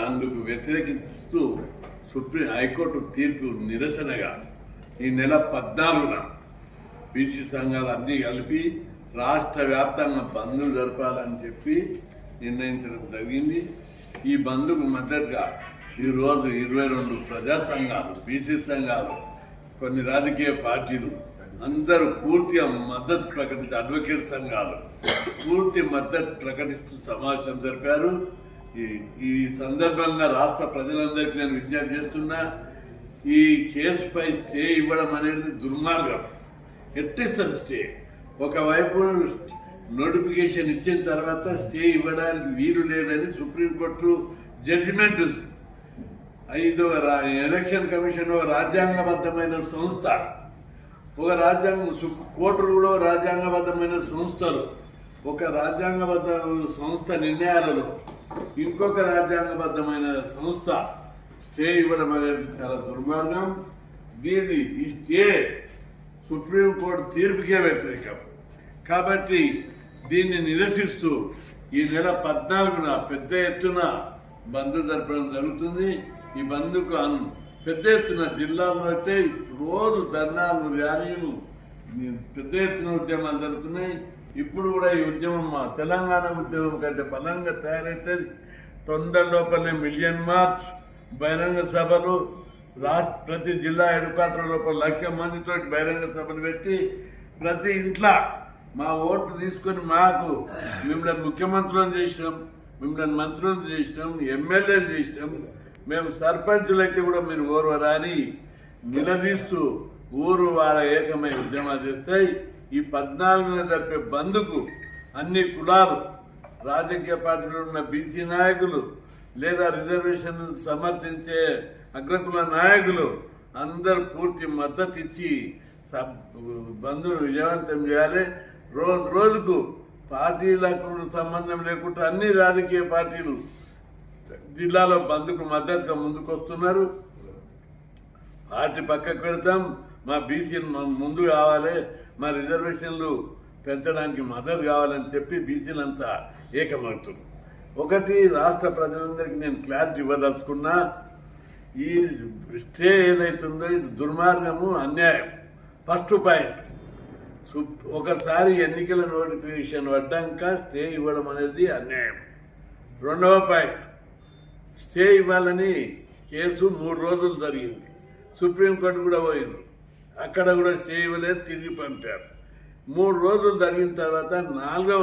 అందుకు వ్యతిరేకిస్తూ హైకోర్టు తీర్పు నిరసనగా ఈ నెల 14న బీసీ సంఘాలు అన్నీ కలిపి రాష్ట్ర వ్యాప్తంగా బంద్లు జరపాలని చెప్పి నిర్ణయించడం జరిగింది. ఈ బంద్కు మద్దతుగా ఈరోజు 22 ప్రజా సంఘాలు, బీసీ సంఘాలు, కొన్ని రాజకీయ పార్టీలు అందరూ పూర్తిగా మద్దతు ప్రకటించి, అడ్వకేట్ సంఘాలు పూర్తి మద్దతు ప్రకటిస్తూ సమావేశం జరిపారు. ఈ సందర్భంగా రాష్ట్ర ప్రజలందరికీ నేను విజ్ఞప్తి చేస్తున్నా, ఈ కేసుపై స్టే ఇవ్వడం అనేది దుర్మార్గం. ఎట్టిస్తారు స్టే? ఒకవైపు నోటిఫికేషన్ ఇచ్చిన తర్వాత స్టే ఇవ్వడానికి వీలు లేదని సుప్రీంకోర్టు జడ్జిమెంట్ ఉంది. ఎలక్షన్ కమిషన్ ఒక రాజ్యాంగబద్ధమైన సంస్థ, కోర్టులు కూడా రాజ్యాంగబద్ధమైన సంస్థలు. ఒక రాజ్యాంగబద్ధ సంస్థ నిర్ణయాలలో ఇంకొక రాజ్యాంగబద్ధమైన సంస్థ స్టే ఇవ్వడం అనేది చాలా దుర్మార్గం. ఈ స్టే సుప్రీంకోర్టు తీర్పుకే వ్యతిరేకం. కాబట్టి దీన్ని నిరసిస్తూ ఈ నెల 14న పెద్ద ఎత్తున బంద్ జరపడం జరుగుతుంది. ఈ బంద్కు పెద్ద ఎత్తున జిల్లాల్లో అయితే రోజు ధర్నాలు, ర్యాలీలు, పెద్ద ఎత్తున ఉద్యమాలు జరుగుతున్నాయి. ఇప్పుడు కూడా ఈ ఉద్యమం తెలంగాణ ఉద్యమం కంటే బలంగా తయారైతే తొందర లోపలనే మిలియన్ మార్చ్, బహిరంగ సభలు, ప్రతి జిల్లా హెడ్ క్వార్టర్ లోపల 1,00,000 మందితో బహిరంగ సభలు పెట్టి ప్రతి ఇంట్లో మా ఓట్లు తీసుకొని మాకు మిమ్మల్ని ముఖ్యమంత్రులను చేసినాం, మిమ్మల్ని మంత్రులను చేసినాం, ఎమ్మెల్యేలు చేసినాం, మేము సర్పంచులైతే కూడా మీరు ఓర్వరాని నిలదీస్తూ ఊరు వాళ్ళ ఏకమై ఉద్యమాలు చేస్తాయి. ఈ 14న జరిపే బంద్కు అన్ని కులాలు, రాజకీయ పార్టీలు ఉన్న బీసీ నాయకులు లేదా రిజర్వేషన్ సమర్థించే అగ్రకుల నాయకులు అందరూ పూర్తి మద్దతు ఇచ్చి బంద్ను విజయవంతం చేయాలి. రోజుకు పార్టీలకు సంబంధం లేకుండా అన్ని రాజకీయ పార్టీలు జిల్లాలో బంద్కు మద్దతుగా ముందుకొస్తున్నారు. పార్టీ పక్కకు పెడతాం, మా బీసీలు ముందు కావాలి, మా రిజర్వేషన్లు పెంచడానికి మద్దతు కావాలని చెప్పి బీసీలంతా ఏకమవుతున్నారు. ఒకటి రాష్ట్ర ప్రజలందరికీ నేను క్లారిటీ ఇవ్వదలుచుకున్నా, ఈ స్టే ఏదైతుందో ఇది దుర్మార్గము, అన్యాయం. ఫస్ట్ పాయింట్, ఒకసారి ఎన్నికల నోటిఫికేషన్ పడ్డాక స్టే ఇవ్వడం అనేది అన్యాయం. రెండవ పాయింట్, స్టే ఇవ్వాలని కేసు 3 రోజులు జరిగింది, సుప్రీంకోర్టు కూడా పోయింది, అక్కడ కూడా స్టే ఇవ్వలేదు, తిరిగి పంపారు. 3 రోజులు జరిగిన తర్వాత 4వ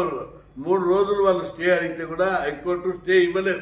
3 రోజులు వాళ్ళు స్టే అడిగితే కూడా హైకోర్టు స్టే ఇవ్వలేదు.